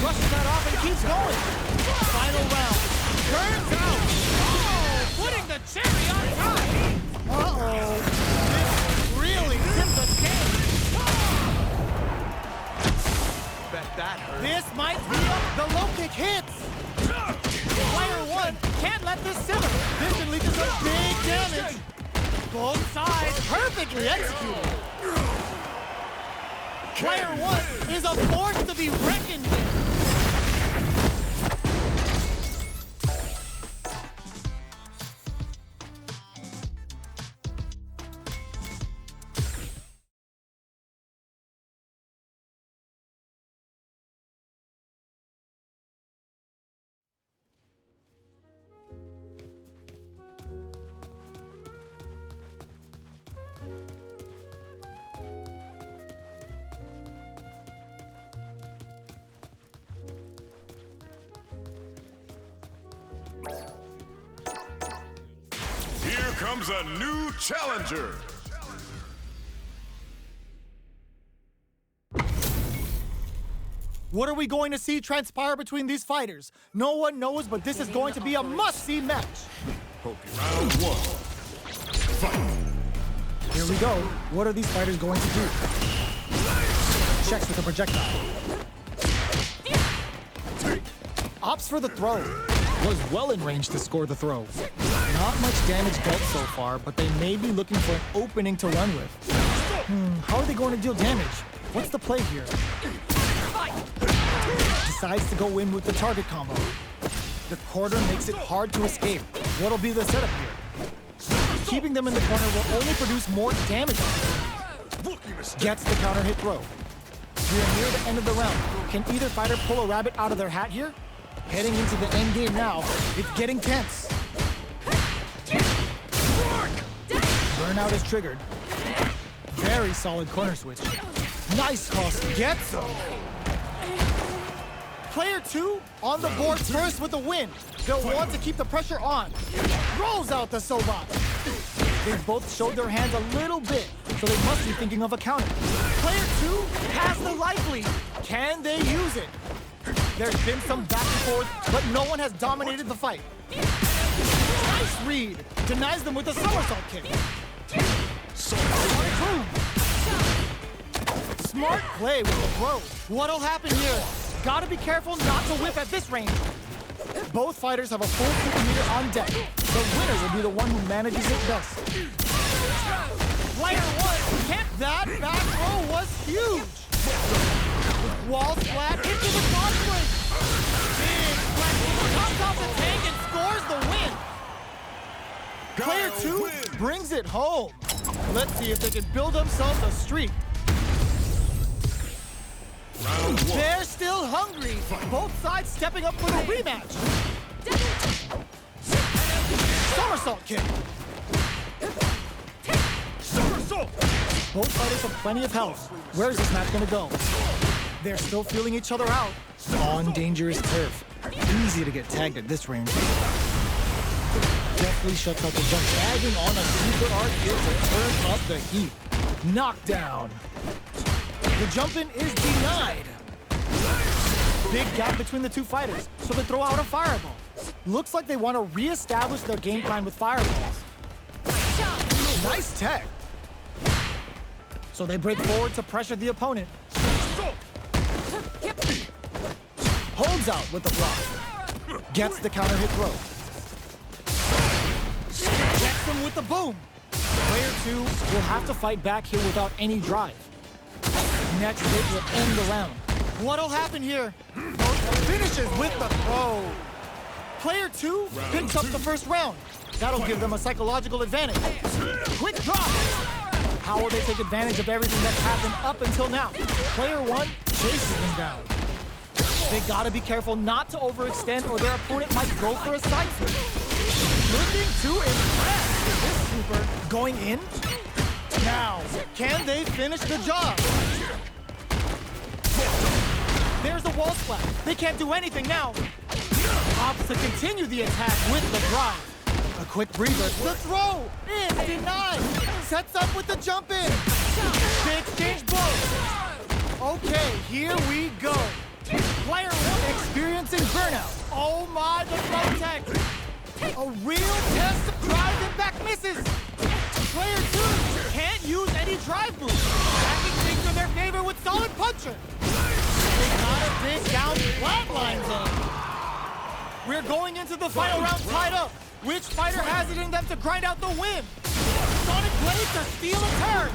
brushes that off and keeps going. Final round. Turns out. Oh, putting the cherry on top. Uh-oh. This really tipped the scale. Bet that hurt. This might be up. The low kick hits. Player one can't let this simmer. This can lead to some big damage. Both sides perfectly executed. Player one is a force to be reckoned with. Here comes a new challenger. What are we going to see transpire between these fighters? No one knows, but this is going to be a must-see match. Round one. Fight. Here we go. What are these fighters going to do? Checks with a projectile. Opts for the throw. Was well in range to score the throw. Not much damage dealt so far, but they may be looking for an opening to run with. How are they going to deal damage? What's the play here? Decides to go in with the target combo. The quarter makes it hard to escape. What'll be the setup here? Keeping them in the corner will only produce more damage. Gets the counter hit throw. We're near the end of the round. Can either fighter pull a rabbit out of their hat here? Heading into the end game now. It's getting tense. Burnout is triggered. Very solid corner switch. Nice toss. Gets him. Player two on the board first with the win. They'll want to keep the pressure on. Rolls out the Sobat. They've both showed their hands a little bit, so they must be thinking of a counter. Player two has the life lead. Can they use it? There's been some back and forth, but no one has dominated the fight. Nice read. Denies them with a somersault kick. Boom. Smart play with the throw. What'll happen here? Gotta be careful not to whip at this range. Both fighters have a full super meter on deck. The winner will be the one who manages it best. Player one can't. That back throw was huge. Wall splat into the conflict. Big splat comes off the tank and scores the win. Player two brings it home. Let's see if they can build themselves a streak. They're still hungry. Both sides stepping up for the rematch. Somersault kick. Somersault. Both fighters have plenty of health. Where's this match gonna go? They're still feeling each other out. On dangerous turf. Easy to get tagged at this range. Deftly shuts out the jump, tagging on a super arc here to turn up the heat. Knockdown. The jump-in is denied. Big gap between the two fighters, so they throw out a fireball. Looks like they want to re-establish their game plan with fireballs. Nice tech. So they break forward to pressure the opponent. Holds out with the block. Gets the counter hit throw. Gets him with the boom. Player two will have to fight back here without any drive. Next hit will end the round. What'll happen here? Finishes with the throw. Player two picks up the first round. That'll give them a psychological advantage. Quick drop. How will they take advantage of everything that's happened up until now? Player one chases them down. They gotta be careful not to overextend or their opponent might go for a side switch. Looking to impress with this super. Going in. Now, can they finish the job? There's the wall splat. They can't do anything now. Opts to continue the attack with the drive. A quick breather. The throw is denied. Sets up with the jump in. They exchange blows. Okay, here we go. Player one experiencing burnout. Oh my, the throw tech. A real test of drive impact misses. Player 2 can't use any drive moves. Backing things in their favor with solid puncher. They got a big down flatline zone. We're going into the final round tied up. Which fighter has it in them to grind out the win? Sonic Blade to steal a turn.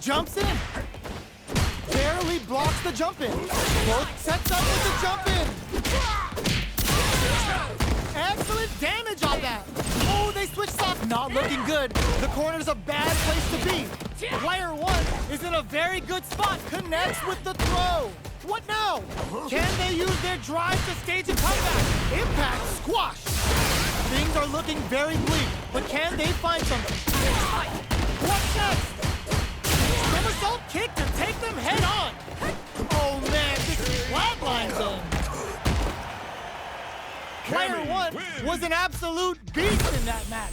Jumps in. Barely blocks the jump in. Both sets up with the jump in. Excellent damage on that. Oh, they switched off. Not looking good. The corner's a bad place to be. Player 1 is in a very good spot. Connects with the throw. What now? Can they use their drive to stage a comeback? Impact squash. Things are looking very bleak, but can they find something? What's next? Somersault kick to take them head on. Oh man, this is flatline zone. Player 1 was an absolute beast in that match.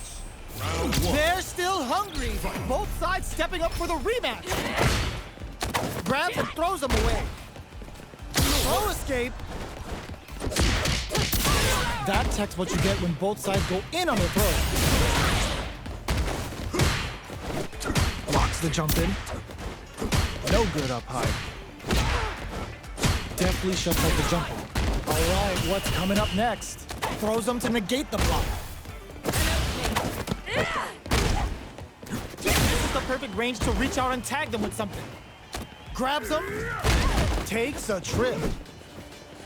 They're still hungry. Both sides stepping up for the rematch. Grabs and throws them away. Throw escape. That's what you get when both sides go in on the throw. Blocks the jump in. No good up high. Definitely shuts out the jump in. All right, what's coming up next? Throws them to negate the block. This is the perfect range to reach out and tag them with something. Grabs them. Takes a trip.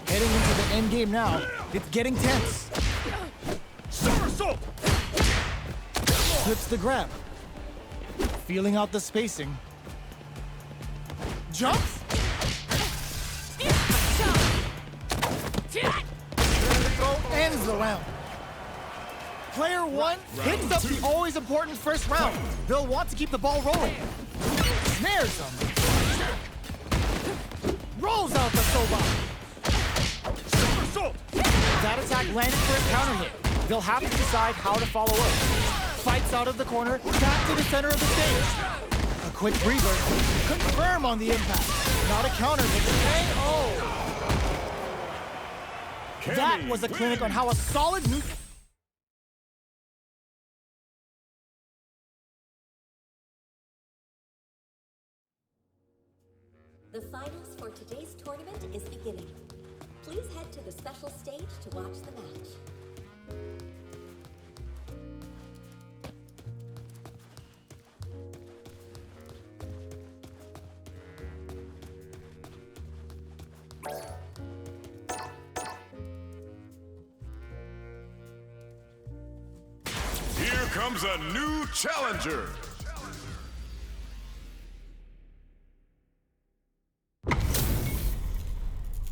Heading into the end game now. It's getting tense. Somersault! Slips the grab. Feeling out the spacing. Jumps. Throw ends the round. Player 1 picks up the always important first round. They'll want to keep the ball rolling. Snares them. Rolls out the Soba. That attack landed for a counter hit. They'll have to decide how to follow up. Fights out of the corner, back to the center of the stage. A quick breather. Confirm on the impact. Not a counter hit. KO. That was a clinic on how a solid new... The finals for today's tournament is beginning. Please head to the special stage to watch the match. Here comes a new challenger.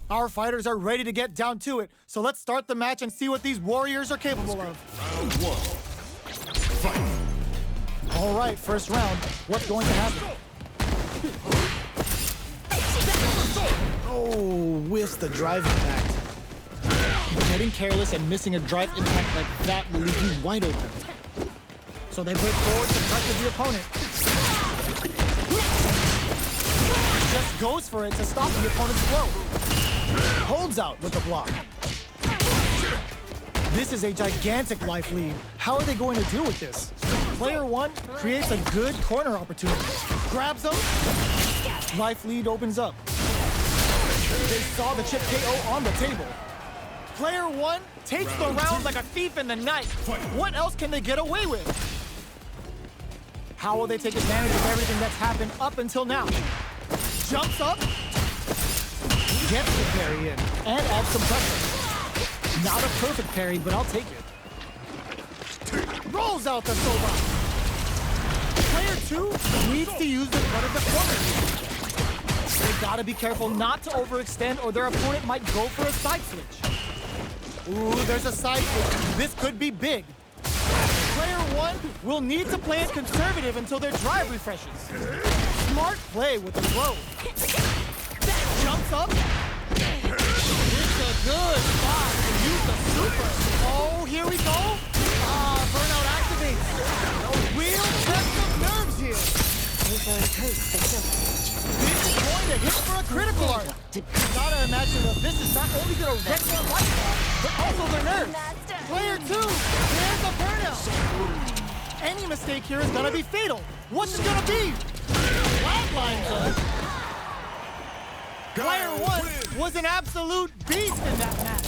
Our fighters are ready to get down to it, so let's start the match and see what these warriors are capable of. Round 1. Fight. All right, first round. What's going to happen? Oh, whiffs the drive impact. Getting careless and missing a drive impact like that will leave you wide open. So they break forward to pressure the opponent. Just goes for it to stop the opponent's flow. Holds out with the block. This is a gigantic life lead. How are they going to deal with this? Player 1 creates a good corner opportunity. Grabs them. Life lead opens up. They saw the chip KO on the table. Player 1 takes the round like a thief in the night. What else can they get away with? How will they take advantage of everything that's happened up until now? Jumps up. Gets the parry in and adds some pressure. Not a perfect parry, but I'll take it. Rolls out the Soba. Player 2 needs to use the front of the corner. They gotta be careful not to overextend or their opponent might go for a side switch. Ooh, there's a side switch. This could be big. Player 1 will need to play it conservative until their drive refreshes. Smart play with the throw. Jumps up. It's a good spot to use the super. Oh, here we go. Burnout activates. A real test of nerves here. This is going to hit for a critical art. Gotta gotta imagine that this is not only gonna wreck their lifestyle, but also their nerves. Player 2, there's a burnout. Any mistake here is gonna be fatal. What's it gonna be? Flatlines us. Player 1 was an absolute beast in that match.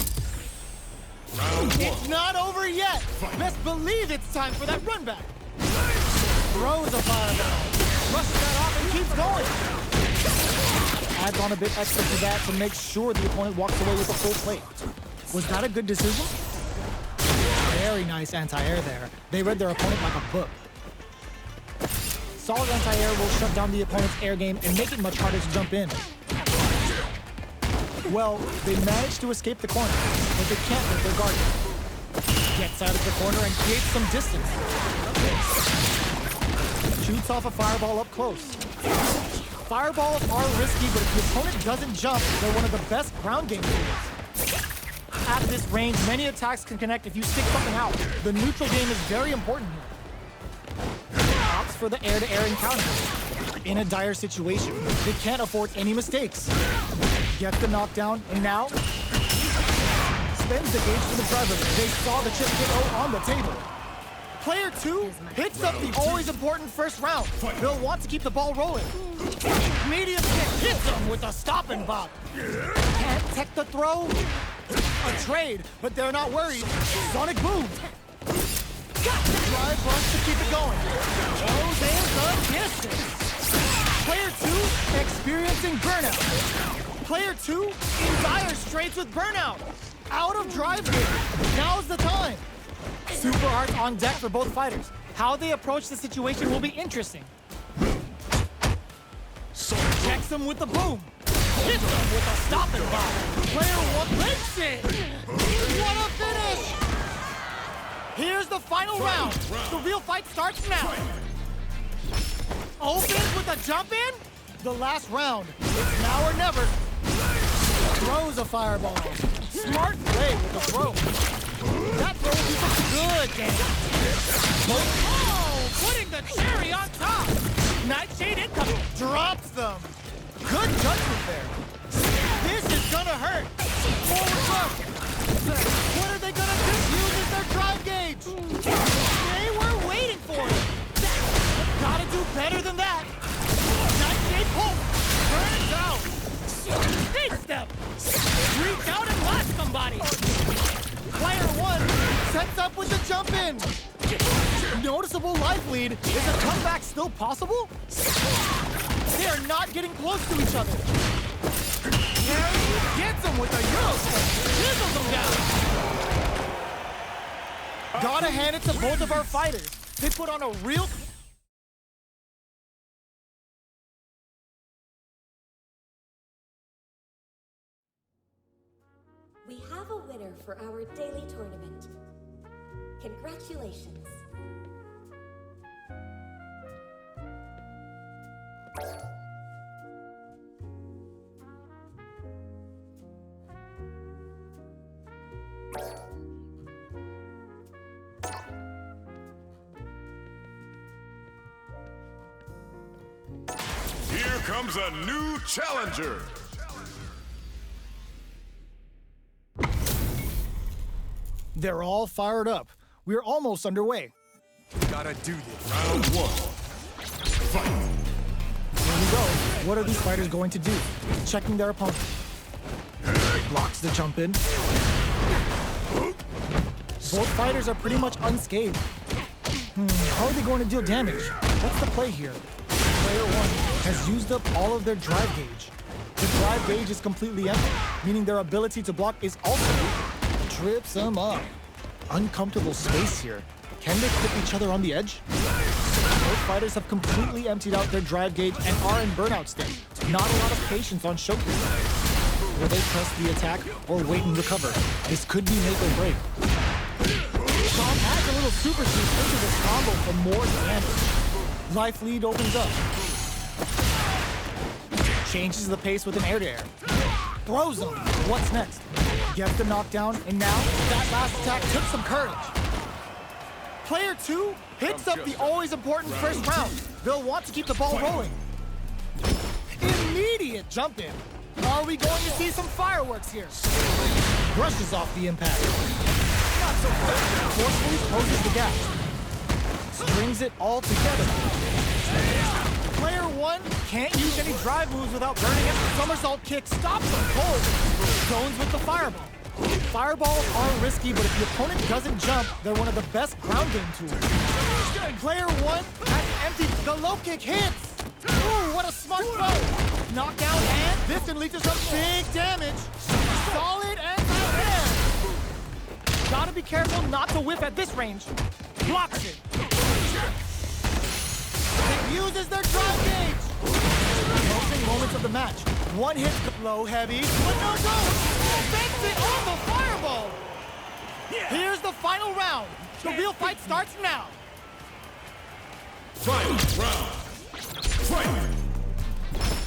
It's not over yet. Best believe it's time for that run back. Throws a fireball. Rushes that off and keeps going. Adds on a bit extra to that to make sure the opponent walks away with a full plate. Was that a good decision? Very nice anti-air there. They read their opponent like a book. Solid anti-air will shut down the opponent's air game and make it much harder to jump in. Well, they managed to escape the corner, but they can't let their guard down. Gets out of the corner and creates some distance. Shoots off a fireball up close. Fireballs are risky, but if the opponent doesn't jump, they're one of the best ground game tools. At this range, many attacks can connect if you stick something out. The neutral game is very important here. Opts for the air-to-air encounter. In a dire situation, they can't afford any mistakes. Gets the knockdown, and now spends the gauge for the driver. They saw the chip KO on the table. Player 2 hits up the always important first round. They'll want to keep the ball rolling. Medium kick hits him with a stop and bop. Can't tech the throw. A trade, but they're not worried. Sonic boom. Drive runs to keep it going. Goes in the distance. Player 2 experiencing burnout. Player 2 in dire straits with burnout. Out of drive gear. Now's the time. Super arts on deck for both fighters. How they approach the situation will be interesting. Checks him with the boom. Hits him with a stop and bop. Player 1 breaks it. What a finish! Here's the final round. The real fight starts now. Opens with a jump in. The last round. It's now or never. Throws a fireball. Smart play with the throw. That throw is a good damage. Oh, putting the cherry on top. Nightshade incoming. Drops them. Good judgment there. This is gonna hurt. Forward look. What are they gonna do? Uses their drive gauge. They were waiting for it. Gotta do better than that. Nightshade pull. Burns out. Big step. Reach out and blast somebody. Player 1 sets up with the jump in. Noticeable life lead. Is a comeback still possible? They are not getting close to each other. Harry gets him with a Euro step. Chisels him down. Gotta hand it to both of our fighters. They put on a real... We have a winner for our daily tournament. Congratulations. Here comes a new challenger. They're all fired up. We're almost underway. Gotta do this. Round 1. Fight. Here we go. What are these fighters going to do? Checking their opponent. Blocks the jump in. Both fighters are pretty much unscathed. How are they going to deal damage? What's the play here? Player 1 has used up all of their drive gauge. The drive gauge is completely empty, meaning their ability to block is also trips them up. Uncomfortable space here. Can they clip each other on the edge? Both fighters have completely emptied out their drive gauge and are in burnout state. Not a lot of patience on Showcase. Will they press the attack or wait and recover? This could be make or break. Tom adds a little super shoot into this combo for more damage. Life lead opens up. Changes the pace with an air-to-air. Throws him. What's next? Gets the knockdown, and now that last attack took some courage. Player 2 hits up the always important first round. They'll want to keep the ball rolling. Immediate jump in. Are we going to see some fireworks here? Brushes off the impact. Not so fast. Forcefully closes the gap. Strings it all together. Player one can't use any drive moves without burning it. Somersault kick stops them cold. Zones with the fireball. Fireballs are risky, but if the opponent doesn't jump, they're one of the best ground game tools. Player one has emptied. The low kick hits. Ooh, what a smart throw. Knockdown, and this can lead to some big damage. Solid and again. Gotta be careful not to whiff at this range. Blocks it. It uses their drive gauge. Closing moments of the match. One hit, low heavy, but no go. Defends it on the fireball. Here's the final round. The real fight starts now. Final round. Fight!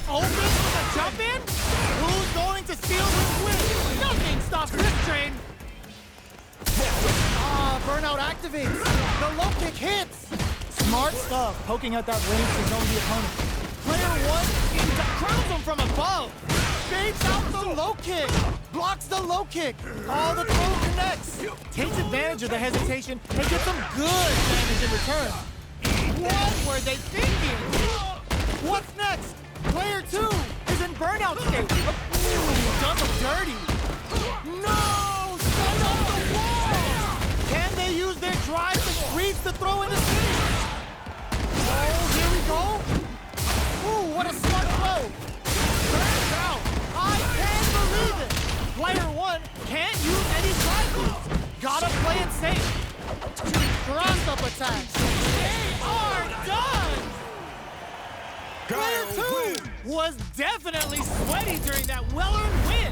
Open with a jump in? Who's going to steal this win? Nothing stops this train. Burnout activates. The low kick hits. Smart stuff, poking out that range to zone the opponent. Player one crowns him from above. Fades out the low kick. Blocks the low kick. The throw connects. Takes advantage of the hesitation and gets some good damage in return. What were they thinking? What's next? Player two is in burnout state. Ooh, does them dirty. No! Set up the wall! Can they use their drive to reach the throw in the city? Oh, here we go. Ooh, what a smart throw. Turns out. I can't believe it. Player one can't use any drive moves. Gotta play it safe. Cross-up attacks. They are done! Player two was definitely sweaty during that well-earned win.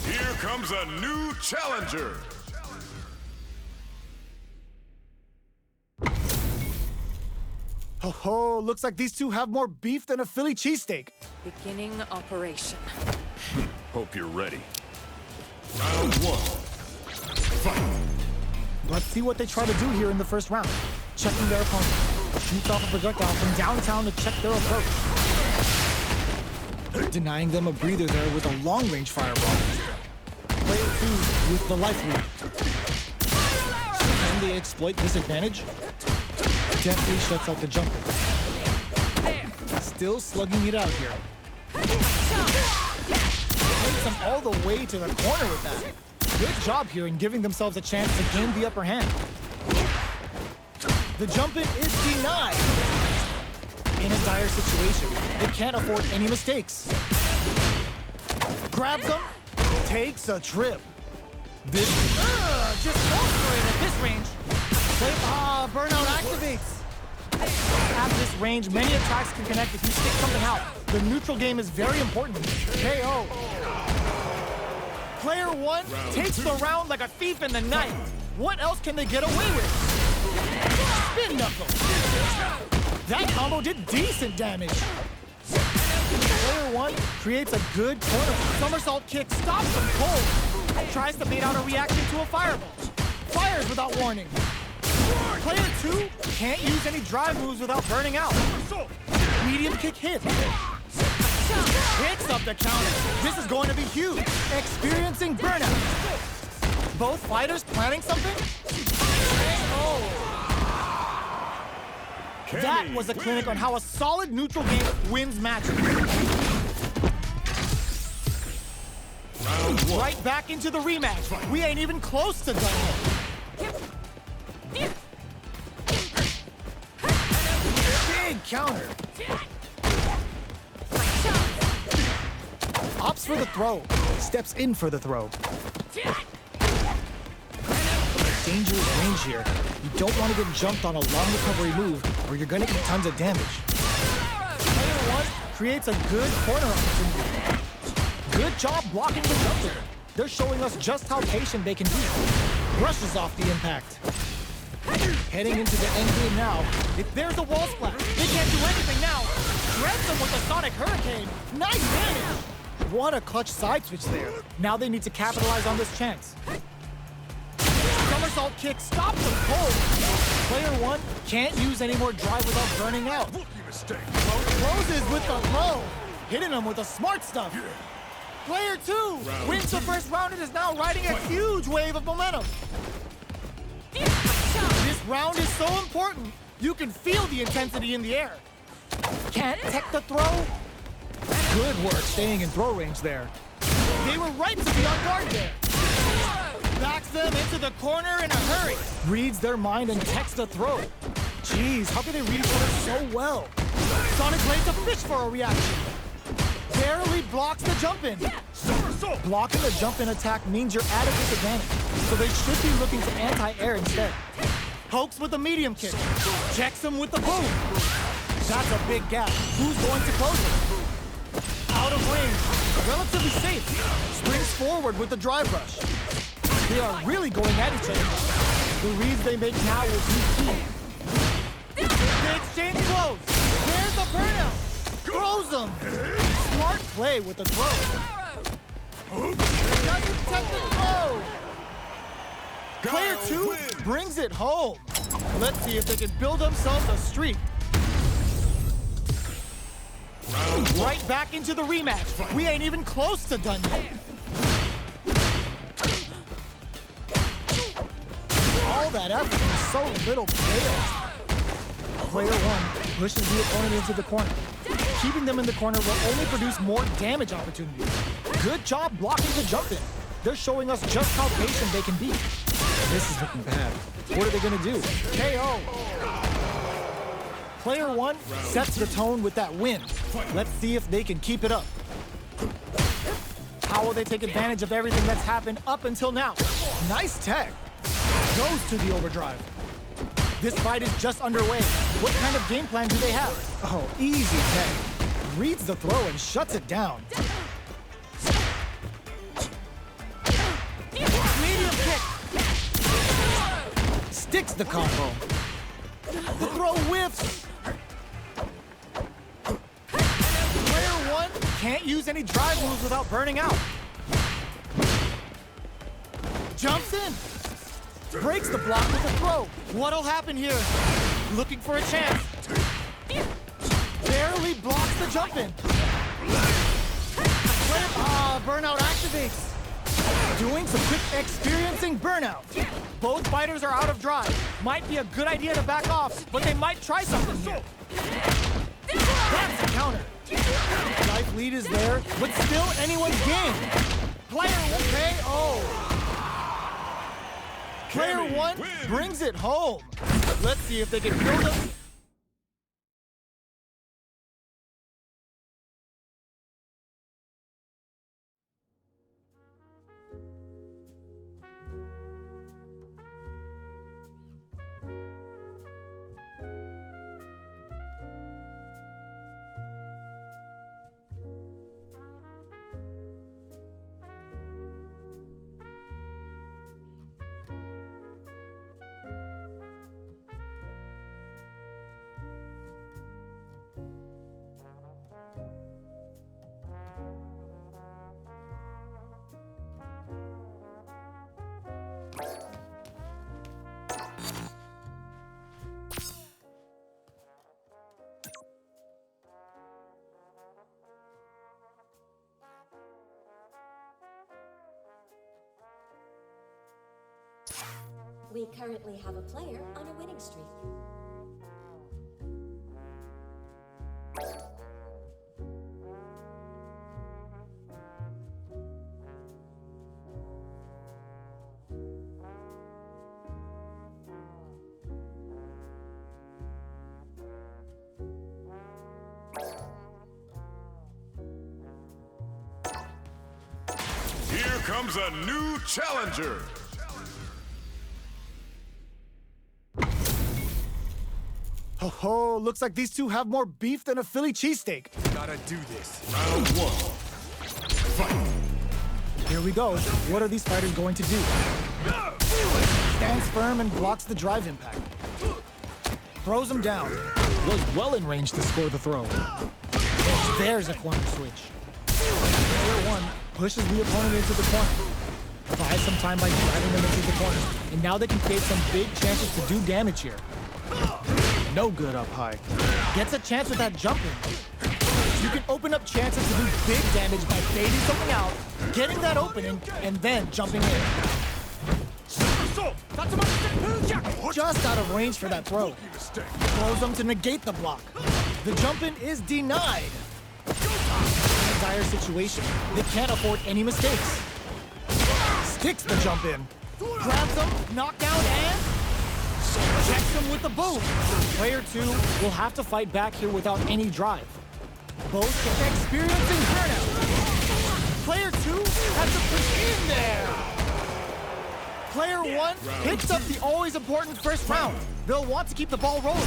Here comes a new challenger. Oh, looks like these two have more beef than a Philly cheesesteak. Beginning operation. Hope you're ready. Round one. Fight! Let's see what they try to do here in the first round. Checking their opponent. Shoots off a projectile from downtown to check their approach. Denying them a breather there with a long-range fireball. Player two with the life lead. Can they exploit this advantage? Deftly shuts out the jumper. Still slugging it out here. Takes them all the way to the corner with that. Good job here in giving themselves a chance to gain the upper hand. The jump in is denied. In a dire situation, they can't afford any mistakes. Grabs them, takes a trip. This just goes for it at this range. Burnout activates. At this range, many attacks can connect if you stick something out. The neutral game is very important. KO. Player one takes the round like a thief in the night. What else can they get away with? Spin knuckle. That combo did decent damage. Player one creates a good corner. Somersault kick stops him cold. Tries to bait out a reaction to a fireball. Fires without warning. Player two can't use any drive moves without burning out. Medium kick hit. Hits up the counter. This is going to be huge. Experiencing burnout. Both fighters planning something? Oh. That was a clinic on how a solid neutral game wins matches. Right back into the rematch. We ain't even close to done yet. Big counter. Opts for the throw. Steps in for the throw. dangerous range here. You don't want to get jumped on a long recovery move or you're going to eat tons of damage. Player 1 creates a good corner opportunity. Good job blocking the jumper. They're showing us just how patient they can be. Brushes off the impact. Heading into the end game now. If there's a wall splash, they can't do anything now. Shreds them with the Sonic Hurricane. Nice damage. What a clutch side switch there. Now they need to capitalize on this chance. Somersault kick stops them cold. Player 1 can't use any more drive without burning out. Closes with the throw. Hitting them with the smart stuff. Player 2 wins the first round and is now riding a huge wave of momentum. This round is so important. You can feel the intensity in the air. Can't tech the throw. Good work staying in throw range there. They were right to be on guard there. Backs them into the corner in a hurry. Reads their mind and techs the throw. Jeez, how can they read each other so well? Sonic lays a fish for a reaction. Barely blocks the jump-in. Blocking the jump-in attack means you're at a disadvantage, so they should be looking to anti-air instead. Pokes with a medium kick. Checks him with the boom. That's a big gap. Who's going to close it? Out of range. Relatively safe. Springs forward with the drive rush. They are really going at each other. The reads they make now will be key. They exchange blows. There's the burnout. Throws them. Smart play with the throw. Doesn't take the throw. Player 2 brings it home. Let's see if they can build themselves a streak. Right back into the rematch. We ain't even close to done yet. All that effort and so little payoff. Player 1 pushes the opponent into the corner. Keeping them in the corner will only produce more damage opportunities. Good job blocking the jump in. They're showing us just how patient they can be. This is looking bad. What are they gonna do? KO. Player 1 sets the tone with that win. Let's see if they can keep it up. How will they take advantage of everything that's happened up until now? Nice tech. Goes to the overdrive. This fight is just underway. What kind of game plan do they have? Oh, easy tech. Reads the throw and shuts it down. Medium kick. Sticks the combo. The throw whiffs. Player 1 can't use any drive moves without burning out. Jumps in. Breaks the block with a throw. What'll happen here? Looking for a chance. Barely blocks the jump in. Burnout activates. Doing some quick experiencing burnout. Both fighters are out of drive. Might be a good idea to back off, but they might try something here. That's a counter. Life lead is there, but still anyone's game. Player will KO. Player 1 brings it home. Let's see if they can build up. We currently have a player on a winning streak. Here comes a new challenger. Oh, looks like these two have more beef than a Philly cheesesteak. Gotta do this. Round one. Fight. Here we go. What are these fighters going to do? Stands firm and blocks the drive impact. Throws him down. Was well in range to score the throw. There's a corner switch. Player one pushes the opponent into the corner. Buys some time by driving them into the corner. And now they can create some big chances to do damage here. No good up high. Gets a chance with that jumping. You can open up chances to do big damage by baiting something out, getting that opening, and then jumping in. Just out of range for that throw. Throws him to negate the block. The jump-in is denied. In a dire situation, they can't afford any mistakes. Sticks the jump-in. Grabs him, knockdown, and checks him with the boom. Player two will have to fight back here without any drive. Both experiencing burnout. Player two has to push in there. Player one picks up the always important first round. They'll want to keep the ball rolling.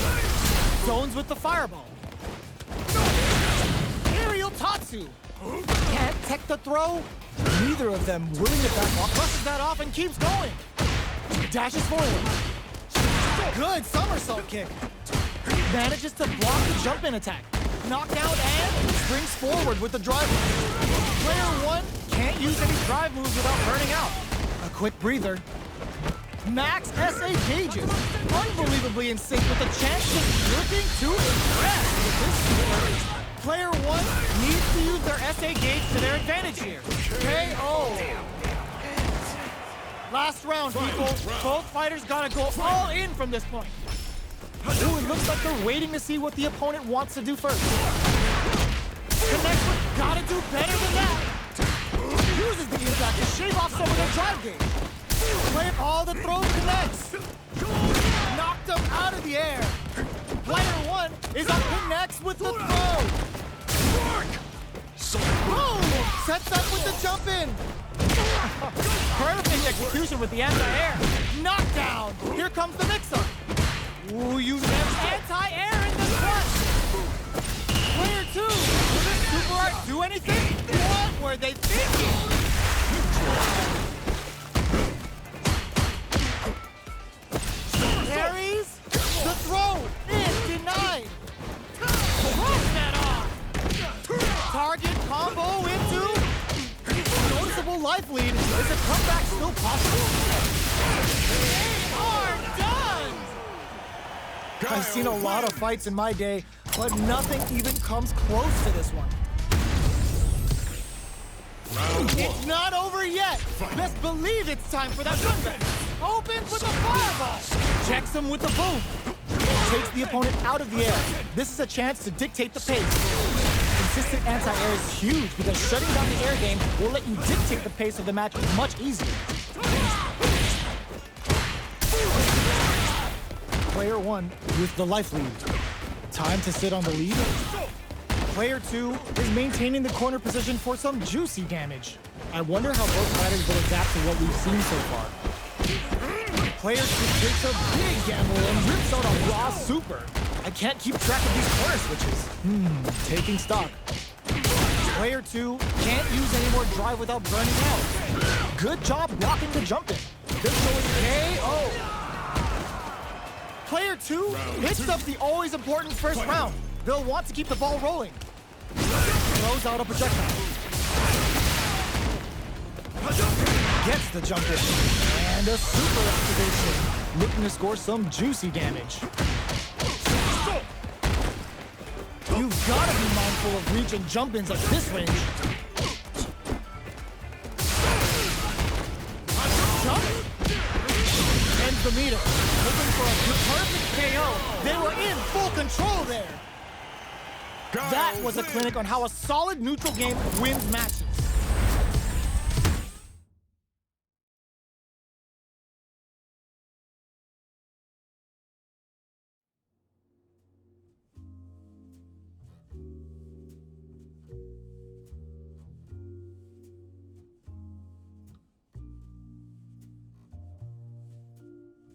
Zones with the fireball. Aerial Tatsu. Can't tech the throw. Neither of them willing to back off. Brushes that off and keeps going. Dashes forward. Good somersault kick. Manages to block the jump-in attack. Knockdown and springs forward with the drive. Player one can't use any drive moves without burning out. A quick breather. Max SA gauges. Unbelievably in sync with the chance just looking to impress with this score. Player one needs to use their SA gauge to their advantage here. KO. Last round, people. Both fighters gotta go all in from this point. Ooh, it looks like they're waiting to see what the opponent wants to do first. Connects with gotta do better than that. Uses the impact to shave off some of their drive gauge. Play all the throw connects. Knocked him out of the air. Player one is up next with the throw. Boom! Sets up with the jump in. Perfect execution with the anti-air. Knockdown. Here comes the mix-up. Ooh, you never anti-air in the clutch. Player two, will this super art do anything? What were they thinking? Parries. The throw is denied. Cross that off. Target combo into noticeable life lead. Is a comeback still possible? They are done. I've seen a lot of fights in my day, but nothing even comes close to this one. It's not over yet. Best believe it's time for that comeback. Opens with a fireball. Checks him with the boom. Takes the opponent out of the air. This is a chance to dictate the pace. Consistent anti-air is huge because shutting down the air game will let you dictate the pace of the match much easier. Player one with the life lead. Time to sit on the lead. Player two is maintaining the corner position for some juicy damage. I wonder how both fighters will adapt to what we've seen so far. Player two takes a big gamble and rips out a raw super. I can't keep track of these corner switches. Taking stock. Player two can't use any more drive without burning out. Good job blocking the jump in. This showing KO. Player two picks up the always important first round. They'll want to keep the ball rolling. Throws out a projectile. Gets the jump in. And a super activation. Looking to score some juicy damage. You've got to be mindful of reach and jump-ins at this range. Jump. Ends the meter. Looking for a perfect KO. They were in full control there. That was a clinic on how a solid neutral game wins matches.